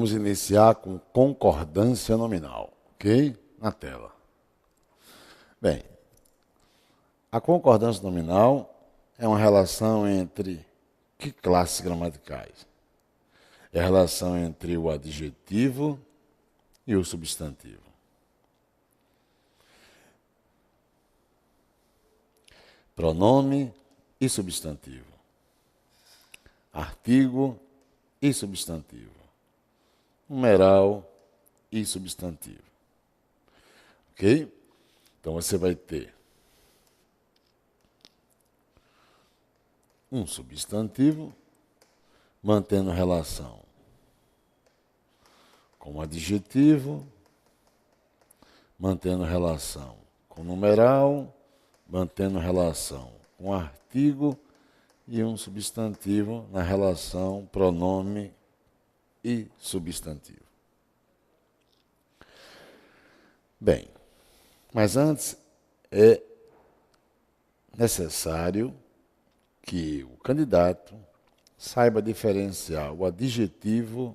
Vamos iniciar com concordância nominal, ok? Na tela. Bem, a concordância nominal é uma relação entre que classes gramaticais? É a relação entre o adjetivo e o substantivo. Pronome e substantivo. Artigo e substantivo. Numeral e substantivo. Ok? Então você vai ter um substantivo mantendo relação com o adjetivo, mantendo relação com o numeral, mantendo relação com o artigo e um substantivo na relação pronome e substantivo. Bem, mas antes é necessário que o candidato saiba diferenciar o adjetivo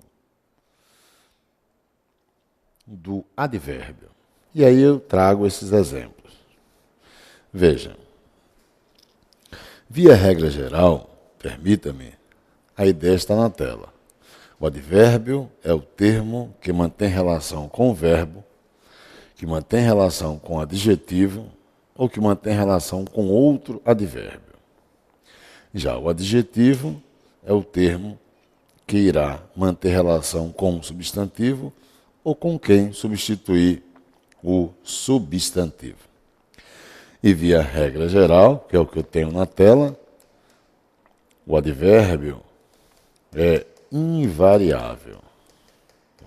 do advérbio. E aí eu trago esses exemplos. Vejam, via regra geral, permita-me, a ideia está na tela. O advérbio é o termo que mantém relação com o verbo, que mantém relação com o adjetivo ou que mantém relação com outro advérbio. Já o adjetivo é o termo que irá manter relação com o substantivo ou com quem substituir o substantivo. E via regra geral, que é o que eu tenho na tela, o advérbio é invariável.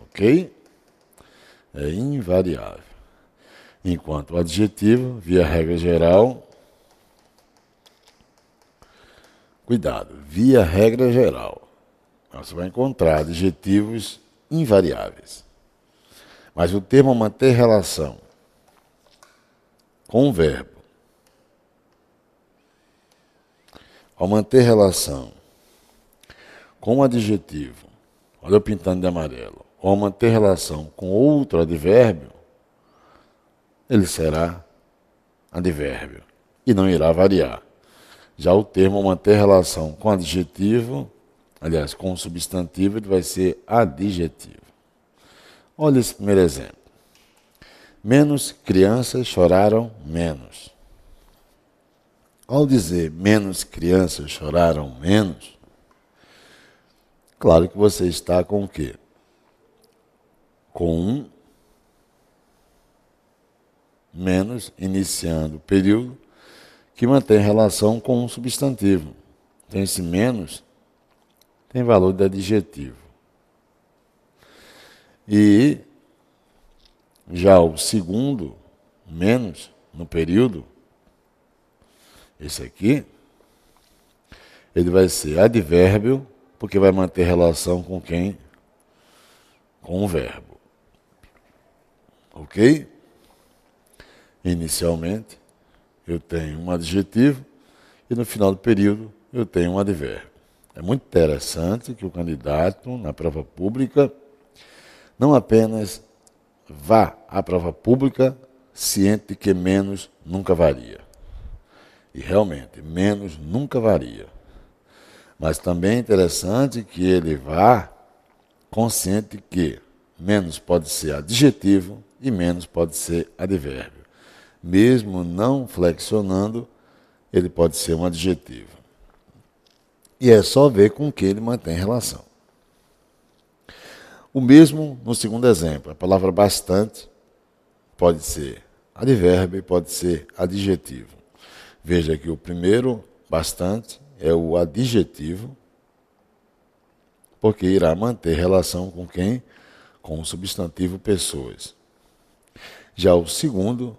Ok? É invariável. Enquanto o adjetivo, via regra geral, cuidado, via regra geral, você vai encontrar adjetivos invariáveis. Mas o termo manter relação com o verbo, ao manter relação com o adjetivo, olha eu pintando de amarelo, ou ao manter relação com outro advérbio, ele será advérbio e não irá variar. Já o termo manter relação com adjetivo, aliás, com substantivo, ele vai ser adjetivo. Olha esse primeiro exemplo. Menos crianças choraram menos. Ao dizer menos crianças choraram menos, claro que você está com o quê? Com um menos, iniciando o período, que mantém relação com um substantivo. Então, esse menos tem valor de adjetivo. E já o segundo, menos, no período, esse aqui, ele vai ser advérbio, porque vai manter relação com quem? Com o verbo. Ok? Inicialmente, eu tenho um adjetivo e no final do período eu tenho um advérbio. É muito interessante que o candidato, na prova pública, não apenas vá à prova pública ciente de que menos nunca varia. E realmente, menos nunca varia. Mas também é interessante que ele vá consciente que menos pode ser adjetivo e menos pode ser advérbio. Mesmo não flexionando, ele pode ser um adjetivo. E é só ver com que ele mantém relação. O mesmo no segundo exemplo. A palavra bastante pode ser advérbio e pode ser adjetivo. Veja que o primeiro, bastante, é o adjetivo, porque irá manter relação com quem? Com o substantivo pessoas. Já o segundo,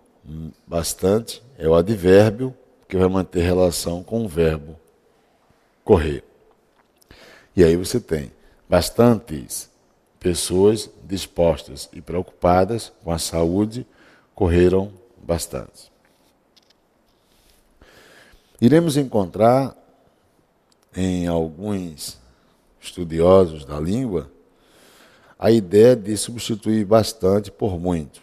bastante, é o advérbio, que vai manter relação com o verbo correr. E aí você tem bastantes pessoas dispostas e preocupadas com a saúde correram bastante. Iremos encontrar em alguns estudiosos da língua a ideia de substituir bastante por muito.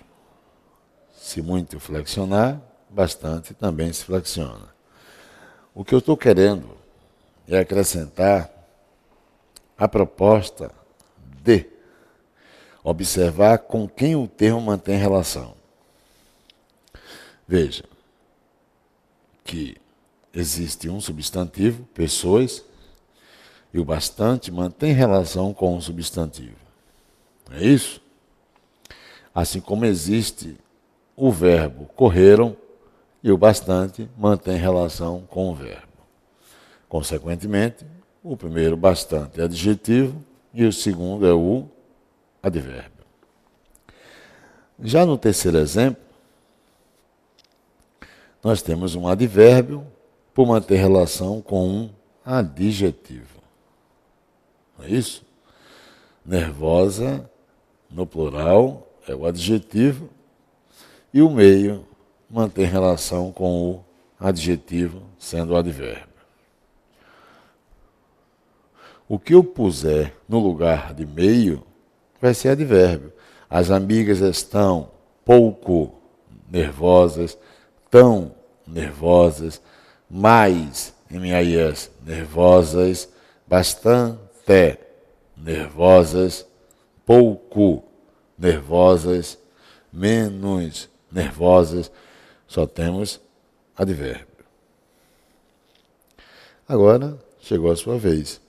Se muito flexionar, bastante também se flexiona. O que eu estou querendo é acrescentar a proposta de observar com quem o termo mantém relação. Veja que existe um substantivo, pessoas, e o bastante mantém relação com o substantivo. É isso? Assim como existe o verbo correram e o bastante mantém relação com o verbo. Consequentemente, o primeiro bastante é adjetivo e o segundo é o advérbio. Já no terceiro exemplo, nós temos um advérbio por manter relação com um adjetivo. Não é isso? Nervosa, no plural, é o adjetivo e o meio mantém relação com o adjetivo, sendo o advérbio. O que eu puser no lugar de meio vai ser advérbio. As amigas estão pouco nervosas, tão nervosas, mais, MAIS, nervosas, bastante nervosas, pouco nervosas, menos nervosas, só temos advérbio. Agora chegou a sua vez.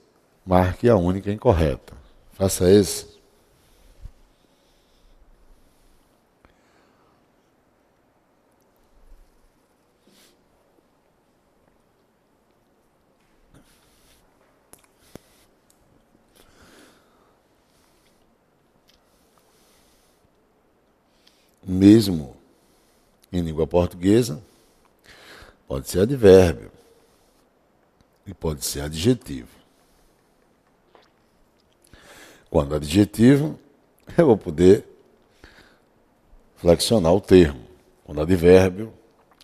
Marque a única incorreta. Faça esse. Mesmo em língua portuguesa, pode ser advérbio e pode ser adjetivo. Quando adjetivo, eu vou poder flexionar o termo. Quando advérbio,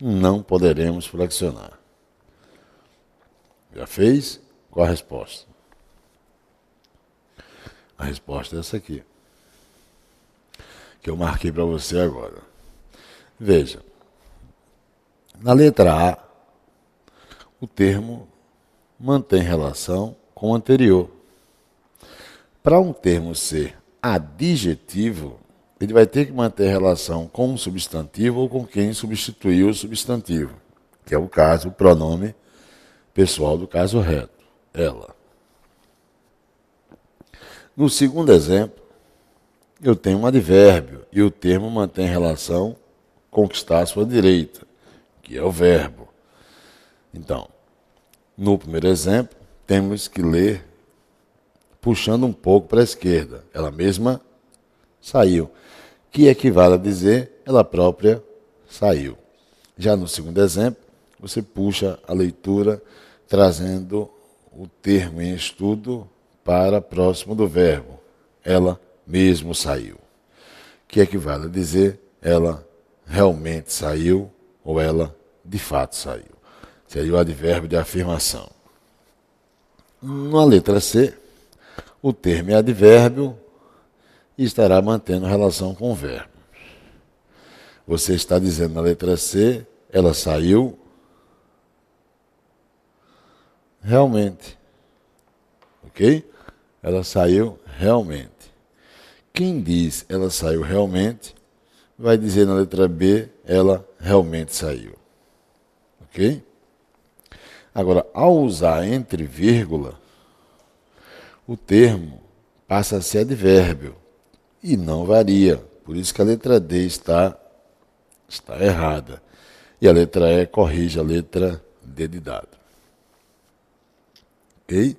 não poderemos flexionar. Já fez? Qual a resposta? A resposta é essa aqui, que eu marquei para você agora. Veja, na letra A, o termo mantém relação com o anterior. Para um termo ser adjetivo, ele vai ter que manter relação com um substantivo ou com quem substituiu o substantivo, que é o caso, o pronome pessoal do caso reto, ela. No segundo exemplo, eu tenho um advérbio e o termo mantém relação com o que está à sua direita, que é o verbo. Então, no primeiro exemplo, temos que ler puxando um pouco para a esquerda. Ela mesma saiu, que equivale a dizer ela própria saiu. Já no segundo exemplo, você puxa a leitura trazendo o termo em estudo para próximo do verbo. Ela mesmo saiu, que equivale a dizer ela realmente saiu ou ela de fato saiu. Seria o advérbio de afirmação. Na letra C, o termo é advérbio e estará mantendo relação com o verbo. Você está dizendo na letra C, ela saiu realmente. Ok? Ela saiu realmente. Quem diz ela saiu realmente, vai dizer na letra B, ela realmente saiu. Ok? Agora, ao usar entre vírgula, o termo passa a ser advérbio e não varia. Por isso que a letra D está errada. E a letra E corrige a letra D de dado. Ok?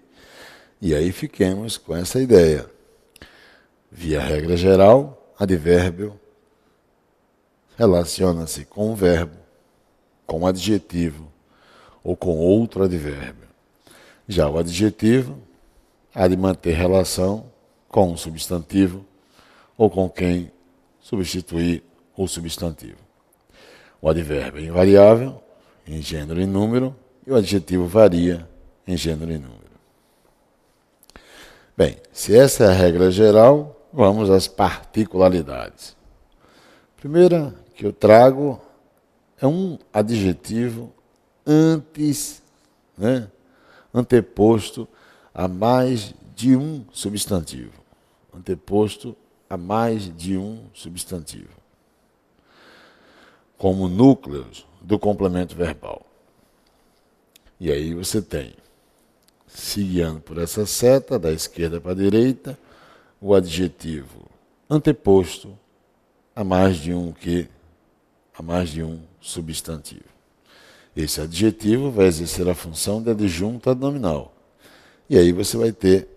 E aí fiquemos com essa ideia. Via regra geral, advérbio relaciona-se com o verbo, com o adjetivo ou com outro advérbio. Já o adjetivo há de manter relação com o substantivo ou com quem substituir o substantivo. O advérbio é invariável em gênero e número e o adjetivo varia em gênero e número. Bem, se essa é a regra geral, vamos às particularidades. A primeira que eu trago é um adjetivo antes, né, anteposto a mais de um substantivo. Anteposto a mais de um substantivo. Como núcleos do complemento verbal. E aí você tem, se guiando por essa seta, da esquerda para a direita, o adjetivo anteposto a mais de um que? A mais de um substantivo. Esse adjetivo vai exercer a função de adjunto adnominal. E aí você vai ter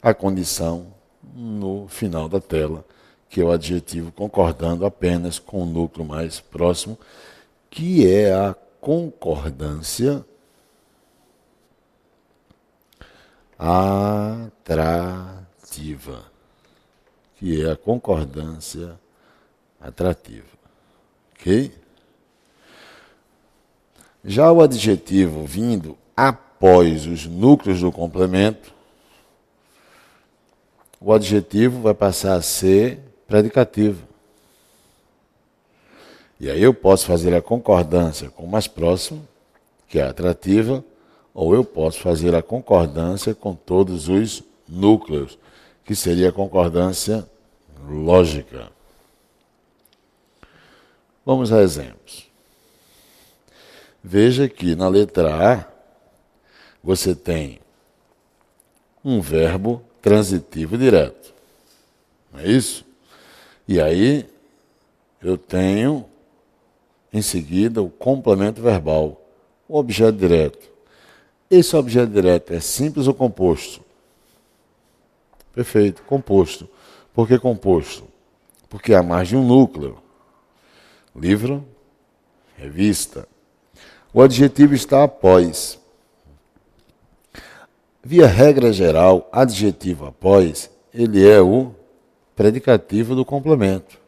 a condição no final da tela, que é o adjetivo concordando apenas com o núcleo mais próximo, que é a concordância atrativa. Que é a concordância atrativa. Ok? Já o adjetivo vindo após os núcleos do complemento, o adjetivo vai passar a ser predicativo. E aí eu posso fazer a concordância com o mais próximo, que é atrativa, ou eu posso fazer a concordância com todos os núcleos, que seria a concordância lógica. Vamos a exemplos. Veja que na letra A você tem um verbo transitivo direto. Não é isso? E aí eu tenho em seguida o complemento verbal, o objeto direto. Esse objeto direto é simples ou composto? Perfeito, composto. Por que composto? Porque há mais de um núcleo. Livro, revista. O adjetivo está após. Via regra geral, adjetivo após, ele é o predicativo do complemento.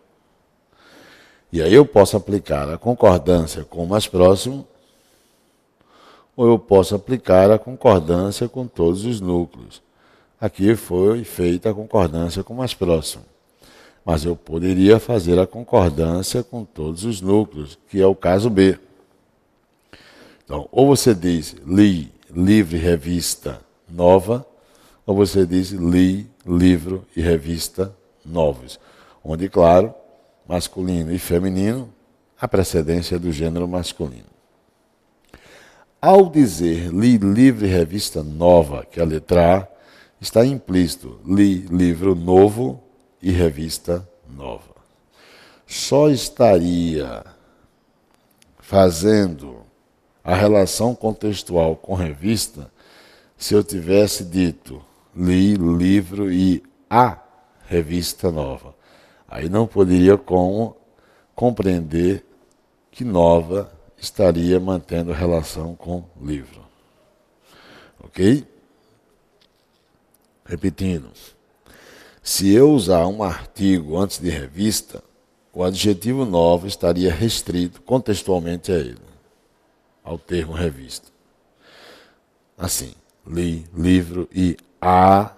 E aí eu posso aplicar a concordância com o mais próximo, ou eu posso aplicar a concordância com todos os núcleos. Aqui foi feita a concordância com o mais próximo. Mas eu poderia fazer a concordância com todos os núcleos, que é o caso B. Então, ou você diz li, livro e revista nova, ou você diz li, livro e revista novos. Onde, claro, masculino e feminino, a precedência é do gênero masculino. Ao dizer li, livro e revista nova, que é a letra A, está implícito li, livro novo e revista nova. Só estaria fazendo a relação contextual com revista se eu tivesse dito li, livro e a revista nova. Aí não poderia compreender que nova estaria mantendo relação com livro. Ok? Repetindo. Se eu usar um artigo antes de revista, o adjetivo nova estaria restrito contextualmente a ele, ao termo revista. Assim, li, livro e a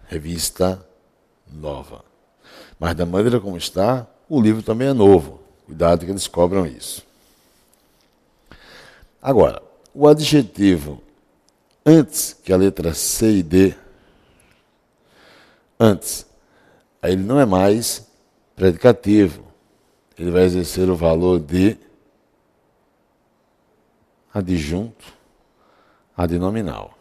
revista nova. Mas da maneira como está, o livro também é novo. Cuidado que eles cobram isso. Agora, o adjetivo antes que a letra C e D, antes, aí ele não é mais predicativo. Ele vai exercer o valor de adjunto adnominal.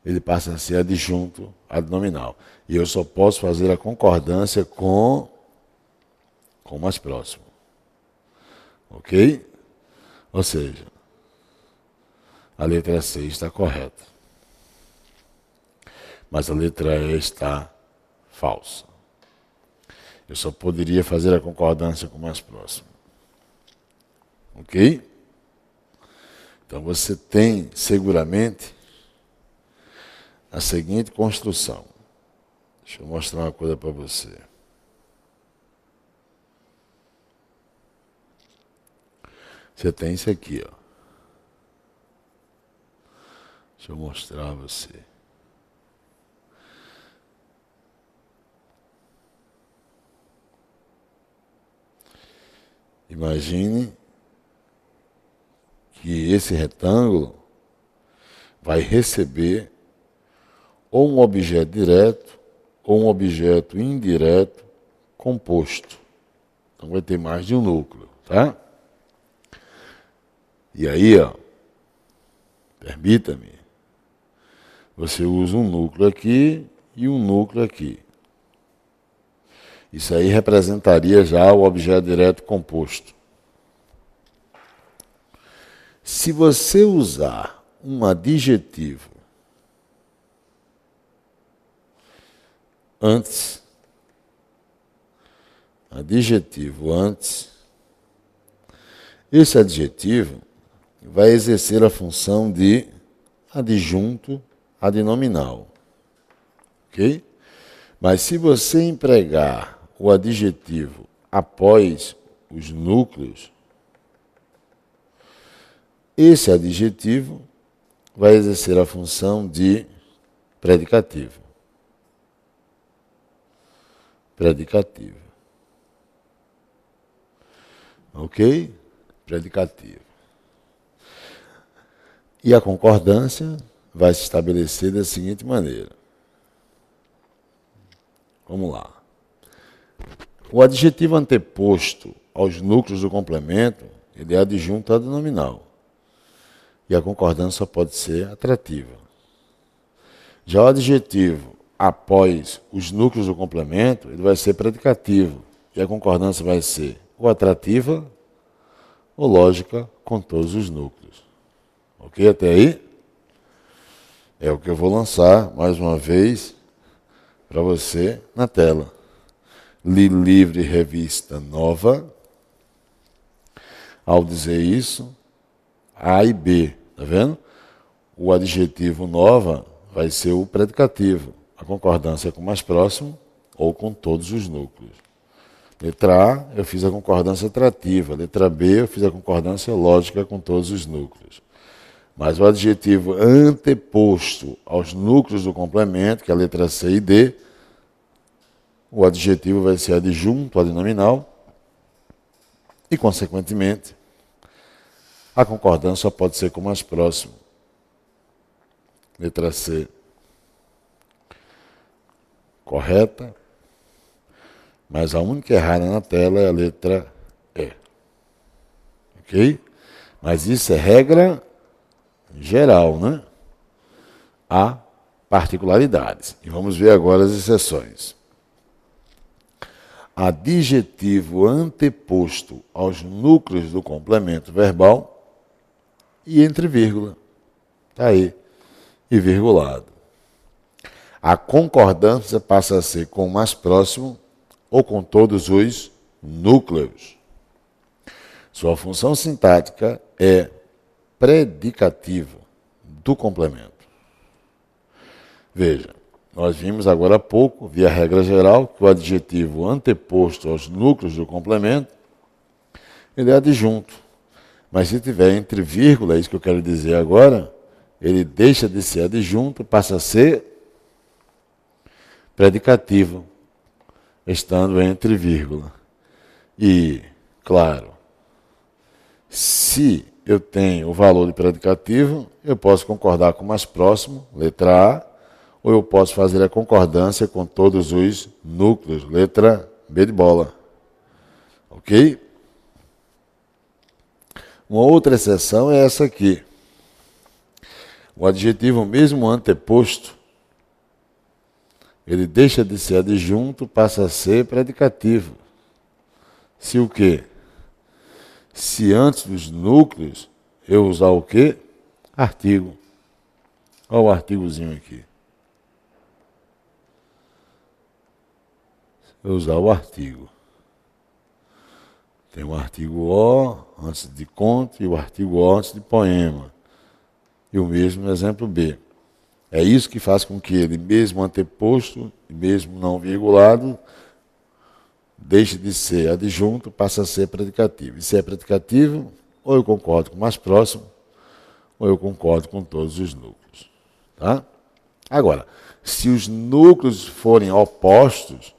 Ele passa a ser adjunto adnominal. E eu só posso fazer a concordância com o mais próximo. Ok? Ou seja, a letra C está correta. Mas a letra E está falsa. Eu só poderia fazer a concordância com o mais próximo. Ok? Então você tem seguramente a seguinte construção. Deixa eu mostrar uma coisa para você. Você tem isso aqui, ó. Deixa eu mostrar a você. Imagine que esse retângulo vai receber ou um objeto direto ou um objeto indireto composto. Então vai ter mais de um núcleo, tá? E aí, ó, permita-me, você usa um núcleo aqui e um núcleo aqui. Isso aí representaria já o objeto direto composto. Se você usar um adjetivo antes, esse adjetivo vai exercer a função de adjunto adnominal, ok? Mas se você empregar o adjetivo após os núcleos, esse adjetivo vai exercer a função de predicativo. Predicativo. Ok? Predicativo. E a concordância vai se estabelecer da seguinte maneira. Vamos lá. O adjetivo anteposto aos núcleos do complemento, ele é adjunto adnominal. E a concordância só pode ser atrativa. Já o adjetivo após os núcleos do complemento, ele vai ser predicativo. E a concordância vai ser ou atrativa ou lógica com todos os núcleos. Ok até aí? É o que eu vou lançar mais uma vez para você na tela. Li Livre Revista Nova. Ao dizer isso, A e B, tá vendo? O adjetivo nova vai ser o predicativo. A concordância é com o mais próximo ou com todos os núcleos. Letra A, eu fiz a concordância atrativa. Letra B, eu fiz a concordância lógica com todos os núcleos. Mas o adjetivo anteposto aos núcleos do complemento, que é a letra C e D, o adjetivo vai ser adjunto adnominal e, consequentemente, a concordância só pode ser com o mais próximo. Letra C. Correta. Mas a única errada na tela é a letra E. Ok? Mas isso é regra geral, né? Há particularidades. E vamos ver agora as exceções. Adjetivo anteposto aos núcleos do complemento verbal e entre vírgula. Está aí. E virgulado. A concordância passa a ser com o mais próximo ou com todos os núcleos. Sua função sintática é predicativo do complemento. Veja, nós vimos agora há pouco, via regra geral, que o adjetivo anteposto aos núcleos do complemento, ele é adjunto. Mas se tiver entre vírgula, é isso que eu quero dizer agora, ele deixa de ser adjunto, passa a ser predicativo, estando entre vírgula. E, claro, se eu tenho o valor de predicativo, eu posso concordar com o mais próximo, letra A, ou eu posso fazer a concordância com todos os núcleos, letra B de bola. Ok? Uma outra exceção é essa aqui. O adjetivo mesmo anteposto, ele deixa de ser adjunto, passa a ser predicativo. Se o quê? Se antes dos núcleos eu usar o quê? Artigo. Olha o artigozinho aqui. Eu usar o artigo. Tem o artigo O antes de conto e o artigo O antes de poema. E o mesmo no exemplo B. É isso que faz com que ele, mesmo anteposto, mesmo não virgulado, deixe de ser adjunto, passe a ser predicativo. E se é predicativo, ou eu concordo com o mais próximo, ou eu concordo com todos os núcleos. Tá? Agora, se os núcleos forem opostos,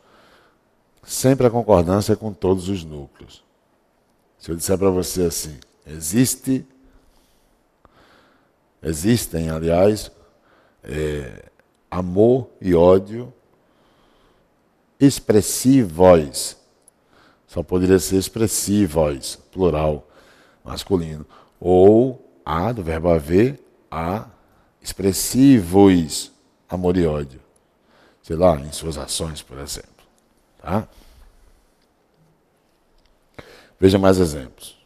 sempre a concordância é com todos os núcleos. Se eu disser para você assim, existem, aliás, amor e ódio expressivos. Só poderia ser expressivos, plural, masculino. Ou há, do verbo haver, há expressivos, amor e ódio. Sei lá, em suas ações, por exemplo. Tá? Veja mais exemplos.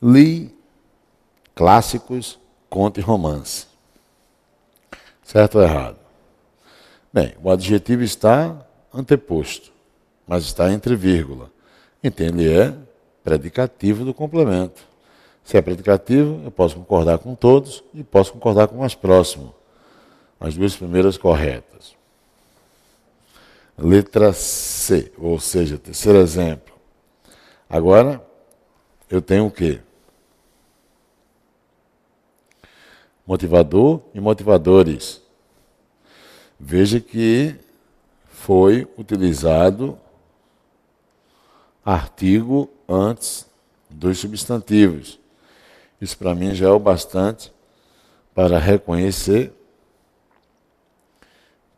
Li clássicos, conto e romance. Certo ou errado? Bem, o adjetivo está anteposto, mas está entre vírgula. Então ele é predicativo do complemento. Se é predicativo, eu posso concordar com todos e posso concordar com o mais próximo. As duas primeiras corretas. Letra C, ou seja, terceiro exemplo. Agora, eu tenho o quê? Motivador e motivadores. Veja que foi utilizado artigo antes dos substantivos. Isso para mim já é o bastante para reconhecer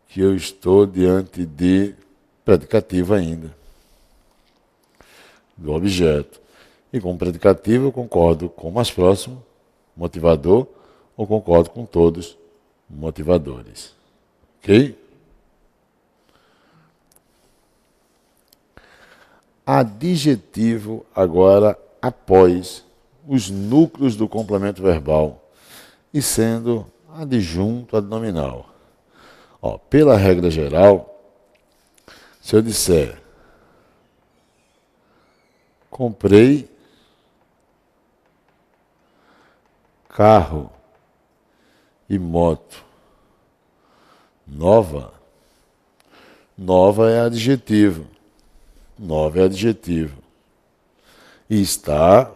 que eu estou diante de predicativo ainda, do objeto. E com predicativo eu concordo com o mais próximo, motivador, ou concordo com todos, motivadores. Ok? Adjetivo agora após os núcleos do complemento verbal e sendo adjunto adnominal. Pela regra geral, se eu disser comprei carro e moto nova, nova é adjetivo. Nova é adjetivo. E está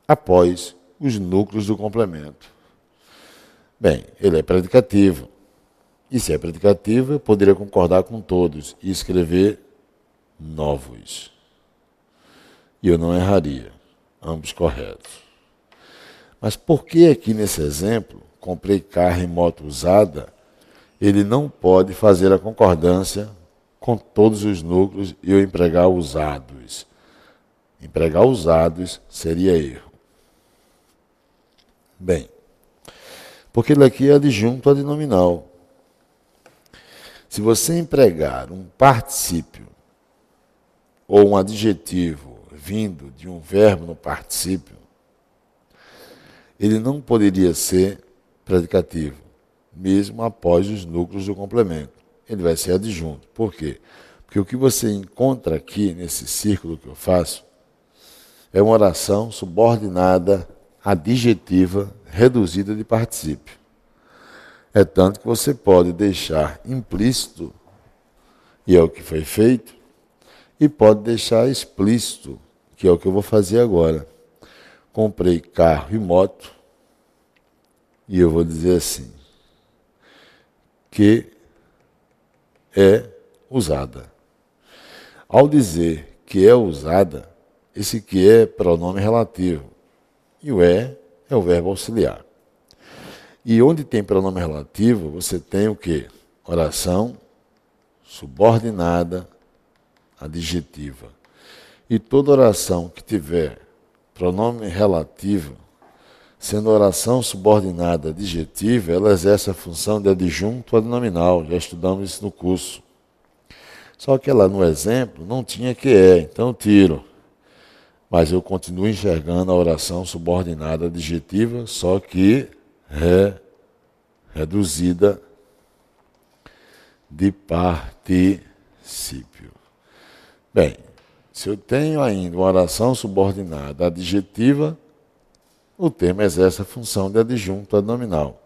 após os núcleos do complemento. Bem, ele é predicativo. E se é predicativo, eu poderia concordar com todos e escrever novos. E eu não erraria. Ambos corretos. Mas por que aqui nesse exemplo, comprei carro e moto usada, ele não pode fazer a concordância com todos os núcleos e eu empregar usados? Empregar usados seria erro. Bem, porque ele aqui é adjunto adnominal. Se você empregar um particípio ou um adjetivo vindo de um verbo no particípio, ele não poderia ser predicativo, mesmo após os núcleos do complemento. Ele vai ser adjunto. Por quê? Porque o que você encontra aqui nesse círculo que eu faço é uma oração subordinada, adjetiva, reduzida de particípio. É tanto que você pode deixar implícito, e é o que foi feito, e pode deixar explícito, que é o que eu vou fazer agora. Comprei carro e moto, e eu vou dizer assim, que é usada. Ao dizer que é usada, esse que é pronome relativo, e o é o verbo auxiliar. E onde tem pronome relativo, você tem o quê? Oração subordinada adjetiva. E toda oração que tiver pronome relativo, sendo oração subordinada adjetiva, ela exerce a função de adjunto adnominal. Já estudamos isso no curso. Só que ela, no exemplo, não tinha que é, então eu tiro. Mas eu continuo enxergando a oração subordinada adjetiva, só que reduzida de particípio. Bem, se eu tenho ainda uma oração subordinada adjetiva, o termo exerce a função de adjunto adnominal.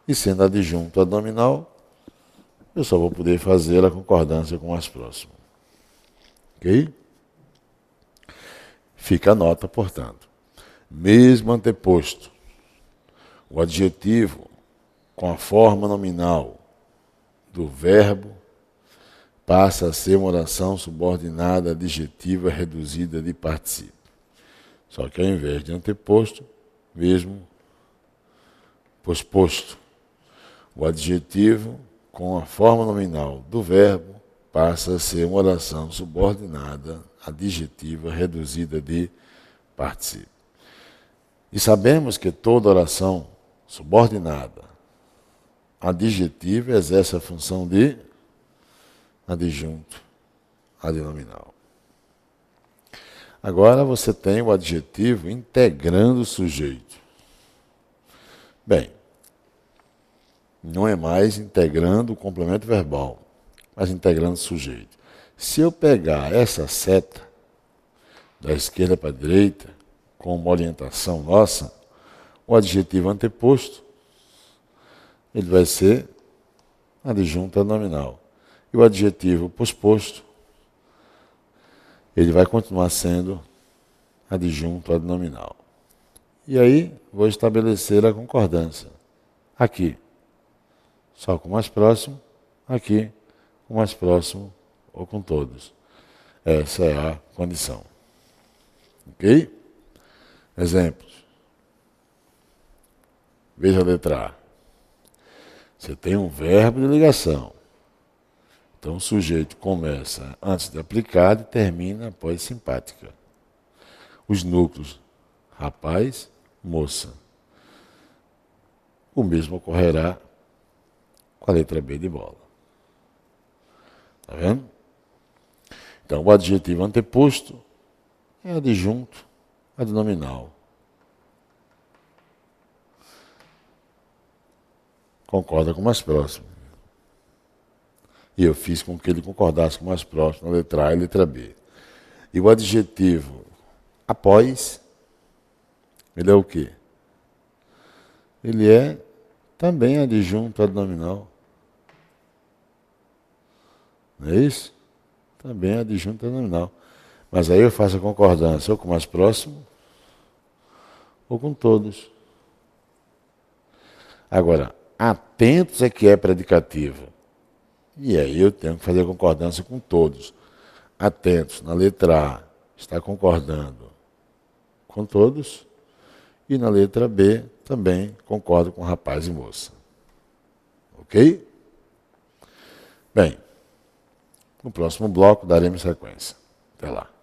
E sendo adjunto adnominal, eu só vou poder fazer a concordância com o mais próximo. Ok? Fica a nota, portanto. Mesmo anteposto, o adjetivo com a forma nominal do verbo passa a ser uma oração subordinada, adjetiva, reduzida de particípio. Só que ao invés de anteposto, mesmo posposto. O adjetivo, com a forma nominal do verbo, passa a ser uma oração subordinada, adjetiva, reduzida de particípio. E sabemos que toda oração subordinada, adjetiva, exerce a função de adjunto, adnominal. Agora você tem o adjetivo integrando o sujeito. Bem, não é mais integrando o complemento verbal, mas integrando o sujeito. Se eu pegar essa seta da esquerda para a direita, com uma orientação nossa, o adjetivo anteposto, ele vai ser adjunto adnominal. E o adjetivo posposto, ele vai continuar sendo adjunto adnominal. E aí, vou estabelecer a concordância. Aqui, só com o mais próximo, aqui, com o mais próximo ou com todos. Essa é a condição. Ok? Exemplos. Veja a letra A. Você tem um verbo de ligação. Então o sujeito começa antes de aplicado e termina após simpática. Os núcleos, rapaz, moça. O mesmo ocorrerá com a letra B de bola. Está vendo? Então o adjetivo anteposto é adjunto adnominal. Concorda com o mais próximo. E eu fiz com que ele concordasse com o mais próximo na letra A e letra B. E o adjetivo após, ele é o quê? Ele é também adjunto adnominal. Não é isso? Também adjunto adnominal. Mas aí eu faço a concordância ou com o mais próximo ou com todos. Agora, atentos é que é predicativo. E aí eu tenho que fazer a concordância com todos. Atentos, na letra A, está concordando com todos. E na letra B, também concordo com rapaz e moça. Ok? Bem, no próximo bloco daremos sequência. Até lá.